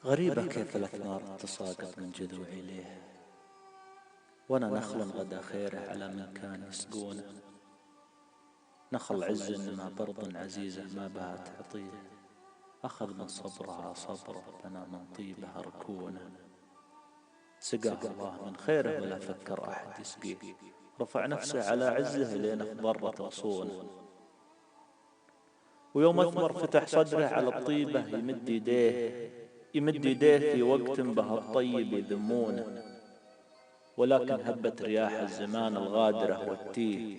غريبة كيف الأثمار تساقط من جذوعي ليه، وأنا نخل غدا خيره على من كان يسقونه. نخل عز مع برض عزيزة ما بها تعطيه، أخذ من صبرها صبره بنى من طيبها ركونه. سقاه الله من خيره ولا فكر أحد يسقيه، رفع نفسه على عزه لين اخضرت غصونه. ويوم أثمر فتح صدره على الطيبة يمد يديه في وقت به الطيب يذمونه. ولكن هبت رياح الزمان الغادرة والتيه،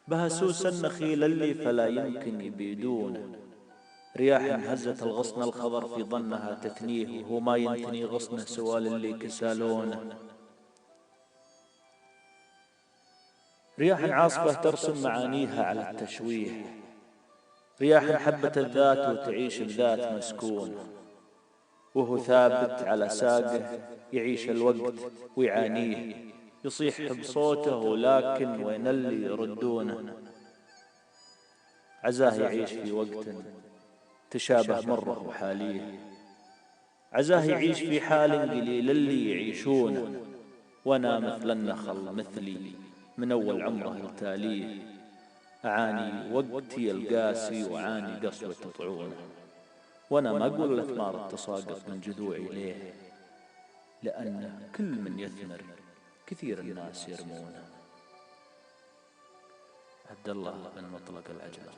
بها سوس النخيل اللي فلا يمكن يبيدونه. رياح هزت الغصن الخضر في ظنها تثنيه، وهو ما ينثني غصنه سوال اللي كسالونه. رياح عاصفة ترسم معانيها على التشويه، رياح حبت الذات وتعيش بذات مسكون. وهو ثابت على ساقه يعيش الوقت ويعانيه، يصيح بصوته لكن وين اللي يردونه. عزاه يعيش في وقت تشابه مره وحاليه، عزاه يعيش في حال قليل اللي يعيشونه. وانا مثل النخل مثلي من اول عمره التاليه، اعاني وقتي القاسي وعاني قسوة طعونه. وانا ما اقول الاثمار تساقط من جذوعي ليه، لأن كل من يثمر كثير الناس يرمونه. عبد الله بن مطلق العجلة.